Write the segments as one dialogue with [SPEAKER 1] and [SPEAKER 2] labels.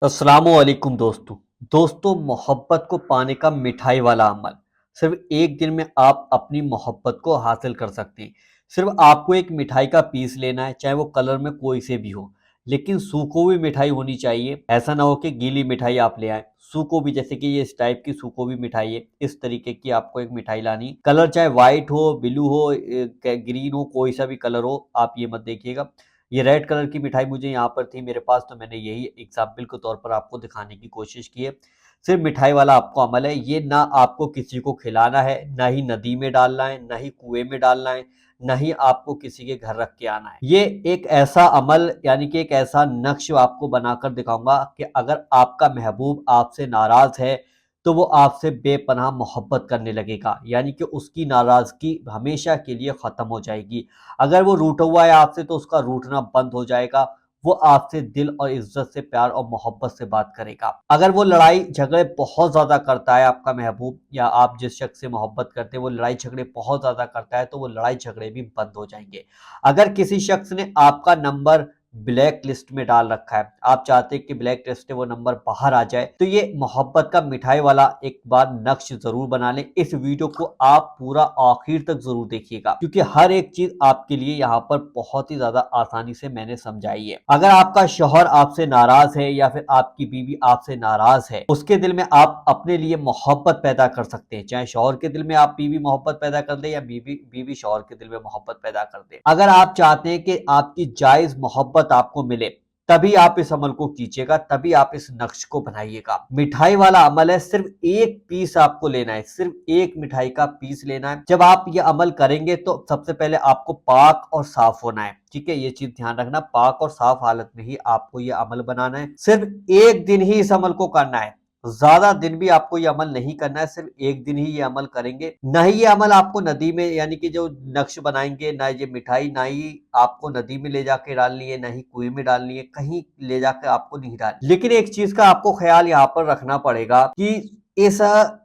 [SPEAKER 1] अस्सलामुअलैकुम दोस्तों मोहब्बत को पाने का मिठाई वाला अमल। सिर्फ एक दिन में आप अपनी मोहब्बत को हासिल कर सकते हैं। सिर्फ आपको एक मिठाई का पीस लेना है, चाहे वो कलर में कोई से भी हो, लेकिन सूखो हुई मिठाई होनी चाहिए। ऐसा ना हो कि गीली मिठाई आप ले आए। सूखो भी, जैसे कि ये इस टाइप की सूखो भी मिठाई है, इस तरीके की आपको एक मिठाई लानी। कलर चाहे व्हाइट हो, ब्लू हो, ग्रीन हो, कोई सा भी कलर हो, आप ये मत देखिएगा। ये रेड कलर की मिठाई मुझे यहाँ पर थी मेरे पास, तो मैंने यही एग्जाम्पल के तौर पर आपको दिखाने की कोशिश की है। सिर्फ मिठाई वाला आपको अमल है। ये ना आपको किसी को खिलाना है, ना ही नदी में डालना है, ना ही कुएं में डालना है, ना ही आपको किसी के घर रख के आना है। ये एक ऐसा अमल, यानी कि एक ऐसा नक्श आपको बनाकर दिखाऊंगा कि अगर आपका महबूब आपसे नाराज है तो वो आपसे बेपनाह मोहब्बत करने लगेगा, यानी कि उसकी नाराजगी हमेशा के लिए खत्म हो जाएगी। अगर वो रूठा हुआ है आपसे तो उसका रूठना बंद हो जाएगा। वो आपसे दिल और इज्जत से, प्यार और मोहब्बत से बात करेगा। अगर वो लड़ाई झगड़े बहुत ज्यादा करता है, आपका महबूब या आप जिस शख्स से मोहब्बत करते हैं वो लड़ाई झगड़े बहुत ज्यादा करता है, तो वो लड़ाई झगड़े भी बंद हो जाएंगे। अगर किसी शख्स ने आपका नंबर ब्लैक लिस्ट में डाल रखा है, आप चाहते हैं कि ब्लैक लिस्ट से वो नंबर बाहर आ जाए, तो ये मोहब्बत का मिठाई वाला एक बार नक्श जरूर बना लें। इस वीडियो को आप पूरा आखिर तक जरूर देखिएगा, क्योंकि हर एक चीज आपके लिए यहाँ पर बहुत ही ज्यादा आसानी से मैंने समझाई है। अगर आपका शौहर आपसे नाराज है या फिर आपकी बीवी आपसे नाराज है, उसके दिल में आप अपने लिए मोहब्बत पैदा कर सकते हैं। चाहे शौहर के दिल में आप बीवी मोहब्बत पैदा कर दे या बीवी बीवी शौहर के दिल में मोहब्बत पैदा कर दे। अगर आप चाहते हैं कि आपकी जायज मोहब्बत आपको मिले, तभी आप इस अमल को कीजिएगा, तभी आप इस नक्श को बनाइएगा। मिठाई वाला अमल है, सिर्फ एक पीस आपको लेना है, सिर्फ एक मिठाई का पीस लेना है। जब आप ये अमल करेंगे तो सबसे पहले आपको पाक और साफ होना है, ठीक है। ये चीज ध्यान रखना, पाक और साफ हालत में ही आपको ये अमल बनाना है। सिर्फ एक दिन ही इस अमल को करना है, ज्यादा दिन भी आपको ये अमल नहीं करना है। सिर्फ एक दिन ही ये अमल करेंगे। ना ही ये अमल आपको नदी में, यानी कि जो नक्श बनाएंगे, ना ये मिठाई ना ही आपको नदी में ले जाके डालनी है, ना ही कुएं में डालनी है, कहीं ले जाकर आपको नहीं डालनी। लेकिन एक चीज का आपको ख्याल यहाँ पर रखना पड़ेगा कि इस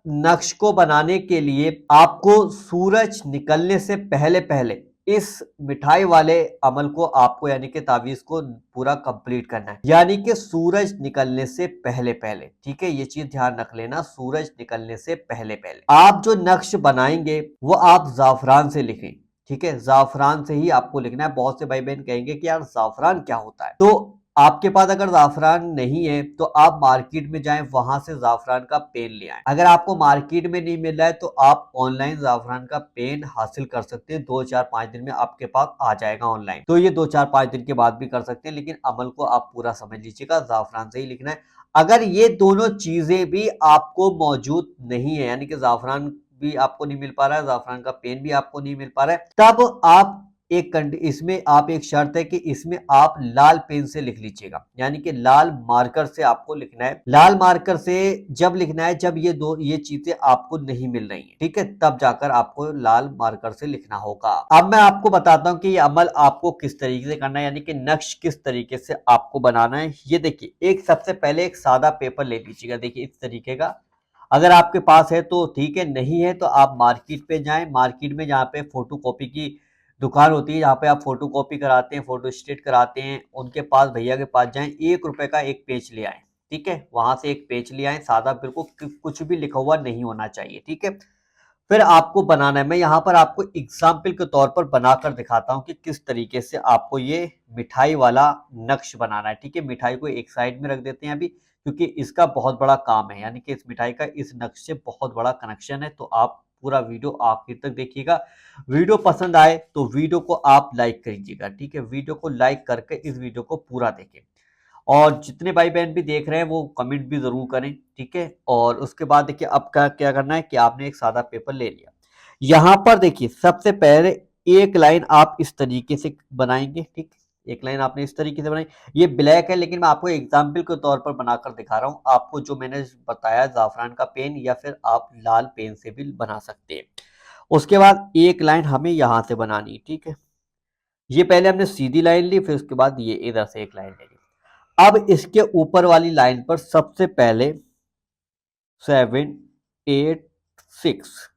[SPEAKER 1] नक्श को बनाने के लिए आपको सूरज निकलने से पहले पहले इस मिठाई वाले अमल को आपको, यानी कि तावीज को पूरा कंप्लीट करना है, यानी कि सूरज निकलने से पहले पहले, ठीक है। ये चीज ध्यान रख लेना, सूरज निकलने से पहले पहले आप जो नक्श बनाएंगे वो आप जाफरान से लिखें, ठीक है। जाफरान से ही आपको लिखना है। बहुत से भाई बहन कहेंगे कि यार जाफरान क्या होता है, तो आपके पास अगर जाफरान नहीं है तो आप मार्केट में जाएं, वहां से जाफरान का पेन ले आएं। अगर आपको मार्केट में नहीं मिल रहा है तो आप ऑनलाइन जाफरान का पेन हासिल कर सकते हैं। 2-4-5 दिन में आपके पास आ जाएगा ऑनलाइन, तो ये 2-4-5 दिन के बाद भी कर सकते हैं, लेकिन अमल को आप पूरा समझ लीजिएगा, जाफरान से ही लिखना है। अगर ये दोनों चीजें भी आपको मौजूद नहीं है, यानी कि जाफरान भी आपको नहीं मिल पा रहा है, जाफरान का पेन भी आपको नहीं मिल पा रहा है, तब आप इसमें आप एक शर्त है कि इसमें आप लाल पेन से लिख लीजिएगा, यानी कि लाल मार्कर से आपको लिखना है। लाल मार्कर से जब लिखना है जब ये चीजें आपको नहीं मिल रही हैं, ठीक है, तब जाकर आपको लाल मार्कर से लिखना होगा। अब मैं आपको बताता हूँ कि ये अमल आपको किस तरीके से करना है, यानी कि नक्श किस तरीके से आपको बनाना है। ये देखिए, एक सबसे पहले एक सादा पेपर ले लीजिएगा, देखिए इस तरीके का। अगर आपके पास है तो ठीक है, नहीं है तो आप मार्केट पे जाएं। मार्केट में जहाँ पे फोटो कॉपी की दुकान होती है, जहाँ पे आप फोटो कॉपी कराते हैं, फोटो स्टेट कराते हैं, उनके पास, भैया के पास जाएं, 1 रुपए का एक पेज ले आए, ठीक है। वहां से एक पेज ले आए, सादा, बिल्कुल कुछ भी लिखा हुआ नहीं होना चाहिए, ठीक है। फिर आपको बनाना है। मैं यहाँ पर आपको एग्जाम्पल के तौर पर बनाकर दिखाता हूँ कि किस तरीके से आपको ये मिठाई वाला नक्श बनाना है, ठीक है। मिठाई को एक साइड में रख देते हैं अभी, क्योंकि इसका बहुत बड़ा काम है, यानी कि इस मिठाई का इस नक्श से बहुत बड़ा कनेक्शन है। तो आप पूरा वीडियो आखिर तक देखिएगा। वीडियो पसंद आए तो वीडियो को आप लाइक करिएगा, ठीक है। वीडियो को लाइक करके इस वीडियो को पूरा देखें, और जितने भाई बहन भी देख रहे हैं वो कमेंट भी जरूर करें, ठीक है। और उसके बाद देखिए, अब क्या करना है कि आपने एक सादा पेपर ले लिया। यहाँ पर देखिए, सबसे पहले एक लाइन आप इस तरीके से बनाएंगे, ठीक। एक लाइन आपने इस तरीके से बनाई। ये ब्लैक है, लेकिन मैं आपको एग्जाम्पल के तौर पर बनाकर दिखा रहा हूँ। आपको जो मैंने बताया, जाफरान का पेन या फिर आप लाल पेन से भी बना सकते हैं। उसके बाद एक लाइन हमें यहाँ से बनानी, ठीक है। ये पहले हमने सीधी लाइन ली, फिर उसके बाद ये इधर से एक लाइन ले ली। अब इसके ऊपर वाली लाइन पर सबसे पहले 786,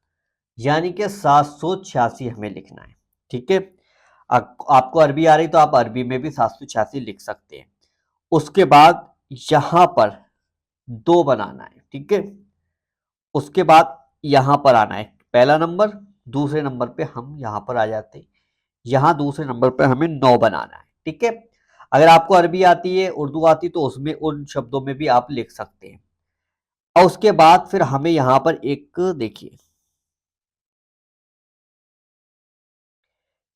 [SPEAKER 1] यानी कि 786 हमें लिखना है, ठीक है। आपको अरबी आ रही तो आप अरबी में भी 786 लिख सकते हैं। उसके बाद यहां पर 2 बनाना है, ठीक है। उसके बाद यहां पर आना है पहला नंबर, दूसरे नंबर पे हम यहां पर आ जाते हैं। यहां दूसरे नंबर पे हमें 9 बनाना है, ठीक है। अगर आपको अरबी आती है, उर्दू आती है, तो उसमें उन शब्दों में भी आप लिख सकते हैं। और उसके बाद फिर हमें यहां पर एक देखिए,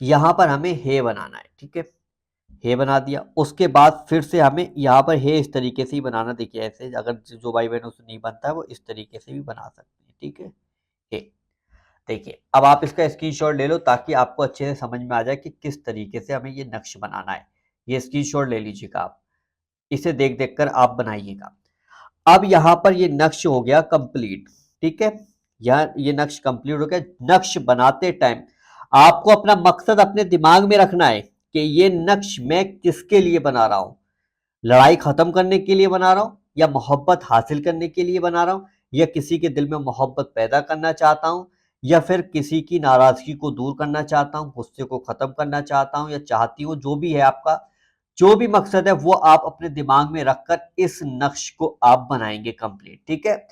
[SPEAKER 1] यहां पर हमें हे बनाना है, ठीक है। हे बना दिया। उसके बाद फिर से हमें यहाँ पर हे इस तरीके से ही बनाना, देखिए ऐसे, अगर जो भाई बहनों से नहीं बनता है वो इस तरीके से भी बना सकते हैं, ठीक है। हे, देखिए अब आप इसका स्क्रीनशॉट ले लो ताकि आपको अच्छे से समझ में आ जाए कि किस तरीके से हमें ये नक्श बनाना है। ये स्क्रीनशॉट ले लीजिएगा आप, इसे देख देख कर आप बनाइएगा। अब यहाँ पर ये नक्श हो गया कंप्लीट, ठीक है। यहाँ ये नक्श कंप्लीट हो गया। नक्श बनाते टाइम आपको अपना मकसद अपने दिमाग में रखना है कि ये नक्श मैं किसके लिए बना रहा हूं। लड़ाई खत्म करने के लिए बना रहा हूं, या मोहब्बत हासिल करने के लिए बना रहा हूं, या किसी के दिल में मोहब्बत पैदा करना चाहता हूं, या फिर किसी की नाराजगी को दूर करना चाहता हूं, गुस्से को खत्म करना चाहता हूं या चाहती हूं, जो भी है आपका, जो भी मकसद है वो आप अपने दिमाग में रखकर इस नक्श को आप बनाएंगे कंप्लीट, ठीक है।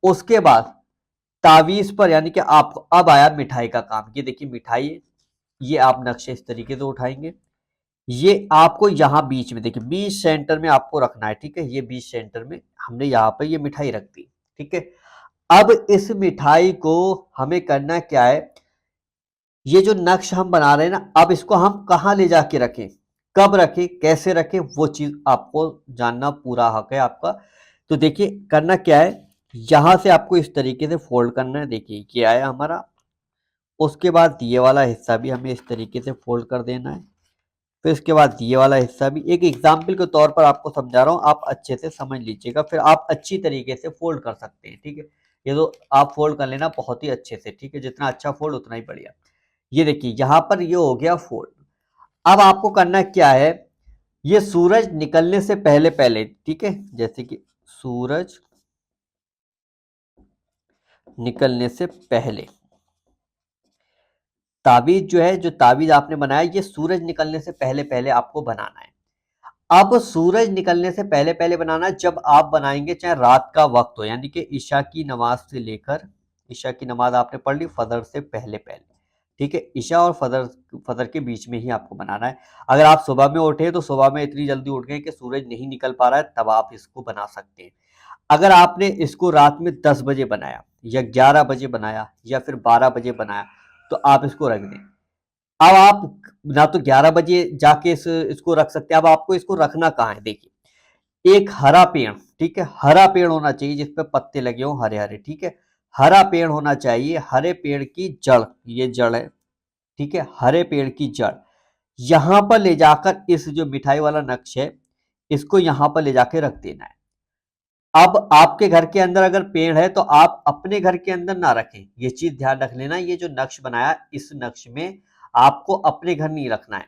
[SPEAKER 1] उसके बाद तावीज पर, यानी कि आपको अब आया मिठाई का काम। ये देखिए मिठाई है, ये आप नक्शे इस तरीके से उठाएंगे। ये आपको यहाँ बीच में, देखिए बीच सेंटर में आपको रखना है, ठीक है। ये बीच सेंटर में हमने यहाँ पर ये मिठाई रख दी, ठीक है। अब इस मिठाई को हमें करना क्या है, ये जो नक्श हम बना रहे हैं ना, अब इसको हम कहाँ ले जाके रखें, कब रखें, कैसे रखें, वो चीज आपको जानना पूरा हक है आपका। तो देखिए करना क्या है, यहां से आपको इस तरीके से फोल्ड करना है। देखिए ये आया हमारा। उसके बाद ये वाला हिस्सा भी हमें इस तरीके से फोल्ड कर देना है। फिर इसके बाद ये वाला हिस्सा भी, एक एग्जाम्पल के तौर पर आपको समझा रहा हूँ, आप अच्छे से समझ लीजिएगा, फिर आप अच्छी तरीके से फोल्ड कर सकते हैं, ठीक है। ये तो आप फोल्ड कर लेना बहुत ही अच्छे से, ठीक है। जितना अच्छा फोल्ड उतना ही बढ़िया। ये देखिए यहाँ पर ये हो गया फोल्ड। अब आपको करना क्या है, ये सूरज निकलने से पहले पहले, ठीक है, जैसे कि सूरज निकलने से पहले, ताबीज जो है, जो ताबीज आपने बनाया, ये सूरज निकलने से पहले पहले आपको बनाना है। अब सूरज निकलने से पहले पहले बनाना, जब आप बनाएंगे चाहे रात का वक्त हो, यानी कि ईशा की नमाज से लेकर, ईशा की नमाज आपने पढ़ ली फजर से पहले पहले, ठीक है। ईशा और फजर फजर के बीच में ही आपको बनाना है। अगर आप सुबह में उठे तो सुबह में इतनी जल्दी उठ गए कि सूरज नहीं निकल पा रहा है, तब आप इसको बना सकते हैं। अगर आपने इसको रात में 10 बजे बनाया, या 11 बजे बनाया, या फिर 12 बजे बनाया, तो आप इसको रख दें। अब आप ना तो 11 बजे जाके इसको रख सकते हैं। अब आपको इसको रखना कहाँ है, देखिए एक हरा पेड़, ठीक है, हरा पेड़ होना चाहिए जिसपे पत्ते लगे हों हरे हरे, ठीक है। हरा पेड़ होना चाहिए, हरे पेड़ की जड़, ये जड़ है, ठीक है, हरे पेड़ की जड़। यहां पर ले जाकर इस जो मिठाई वाला नक्श है, इसको यहां पर ले जाके रख देना है। अब आपके घर के अंदर अगर पेड़ है तो आप अपने घर के अंदर ना रखें, ये चीज ध्यान रख लेना। ये जो नक्श बनाया, इस नक्श में आपको अपने घर नहीं रखना है।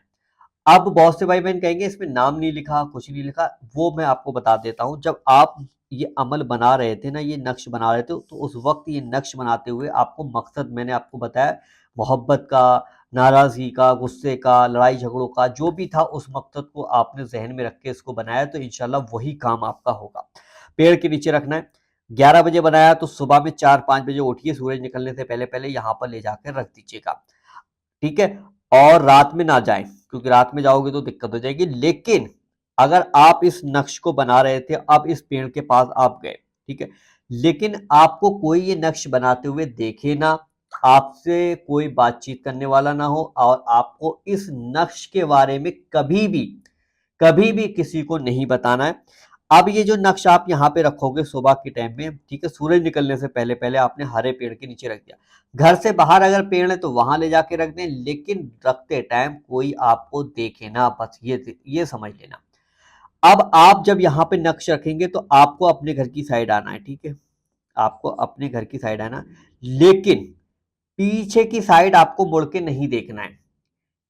[SPEAKER 1] अब बहुत से भाई बहन कहेंगे इसमें नाम नहीं लिखा, कुछ नहीं लिखा, वो मैं आपको बता देता हूं। जब आप ये अमल बना रहे थे ना, ये नक्श बना रहे थे, तो उस वक्त ये नक्श बनाते हुए आपको मकसद मैंने आपको बताया, मोहब्बत का, नाराजगी का, गुस्से का, लड़ाई झगड़ों का, जो भी था उस मकसद को आपने जहन में रख के इसको बनाया, तो इंशाल्लाह वही काम आपका होगा। पेड़ के नीचे रखना है। 11 बजे बनाया तो सुबह में 4-5 बजे उठिए, सूरज निकलने से पहले पहले यहाँ पर ले जाकर रख दीजिएगा, ठीक है। और रात में ना जाएं, क्योंकि रात में जाओगे तो दिक्कत हो जाएगी। लेकिन अगर आप इस नक्श को बना रहे थे, अब इस पेड़ के पास आप गए, ठीक है, लेकिन आपको कोई ये नक्श बनाते हुए देखे ना, आपसे कोई बातचीत करने वाला ना हो, और आपको इस नक्श के बारे में कभी भी किसी को नहीं बताना है। अब ये जो नक्श आप यहाँ पे रखोगे सुबह के टाइम में, ठीक है, सूरज निकलने से पहले पहले आपने हरे पेड़ के नीचे रख दिया। घर से बाहर अगर पेड़ है तो वहां ले जाके रख दें, लेकिन रखते टाइम कोई आपको देखे ना, बस ये समझ लेना। अब आप जब यहाँ पे नक्श रखेंगे तो आपको अपने घर की साइड आना है, ठीक है, आपको अपने घर की साइड आना, लेकिन पीछे की साइड आपको मुड़ के नहीं देखना है।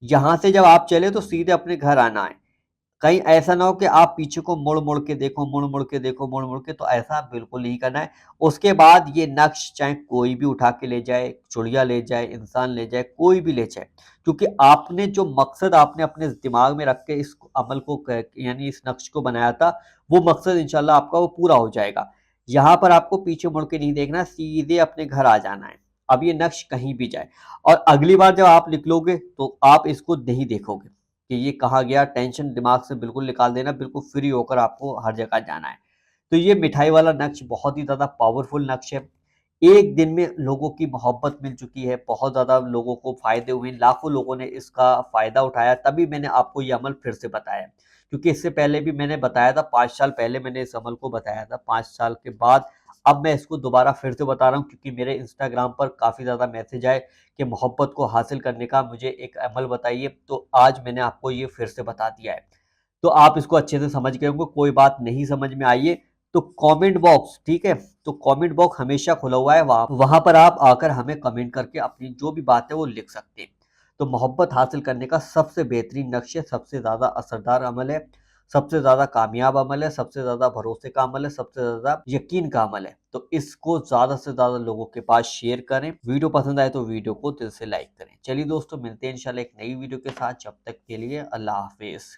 [SPEAKER 1] यहां से जब आप चले तो सीधे अपने घर आना है। कहीं ऐसा ना हो कि आप पीछे को मुड़-मुड़ के देखो, मुड़-मुड़ के देखो, मुड़-मुड़ के, तो ऐसा बिल्कुल नहीं करना है। उसके बाद ये नक्श चाहे कोई भी उठा के ले जाए, चिड़िया ले जाए, इंसान ले जाए, कोई भी ले जाए, क्योंकि आपने जो मकसद आपने अपने दिमाग में रख के इस अमल को यानी इस नक्श को बनाया था, वो मकसद इंशाल्लाह आपका वो पूरा हो जाएगा। यहाँ पर आपको पीछे मुड़ के नहीं देखना है, सीधे अपने घर आ जाना है। अब ये नक्श कहीं भी जाए, और अगली बार जब आप निकलोगे तो आप इसको नहीं देखोगे कि ये कहाँ गया, टेंशन दिमाग से बिल्कुल निकाल देना, बिल्कुल फ्री होकर आपको हर जगह जाना है। तो ये मिठाई वाला नक्श बहुत ही ज़्यादा पावरफुल नक्श है। एक दिन में लोगों की मोहब्बत मिल चुकी है, बहुत ज़्यादा लोगों को फ़ायदे हुए, लाखों लोगों ने इसका फ़ायदा उठाया, तभी मैंने आपको ये अमल फिर से बताया। क्योंकि इससे पहले भी मैंने बताया था, 5 साल पहले मैंने इस अमल को बताया था, 5 साल के बाद अब मैं इसको दोबारा फिर से बता रहा हूँ, क्योंकि मेरे इंस्टाग्राम पर काफ़ी ज़्यादा मैसेज आए कि मोहब्बत को हासिल करने का मुझे एक अमल बताइए, तो आज मैंने आपको ये फिर से बता दिया है। तो आप इसको अच्छे से समझ गए होंगे, कोई बात नहीं समझ में आई है तो कमेंट बॉक्स, ठीक है? तो कमेंट बॉक्स हमेशा खुला हुआ है, वहाँ वहाँ पर आप आकर हमें कमेंट करके अपनी जो भी बात है वो लिख सकते हैं। तो मोहब्बत हासिल करने का सबसे बेहतरीन नक्शे, सबसे ज़्यादा असरदार अमल है, सबसे ज़्यादा कामयाब अमल है, सबसे ज़्यादा भरोसे का अमल है, सबसे ज़्यादा यकीन का अमल है। तो इसको ज़्यादा से ज़्यादा लोगों के पास शेयर करें। वीडियो पसंद आए तो वीडियो को दिल से लाइक करें। चलिए दोस्तों, मिलते हैं इंशाल्लाह एक नई वीडियो के साथ। जब तक के लिए अल्लाह हाफ़िज़।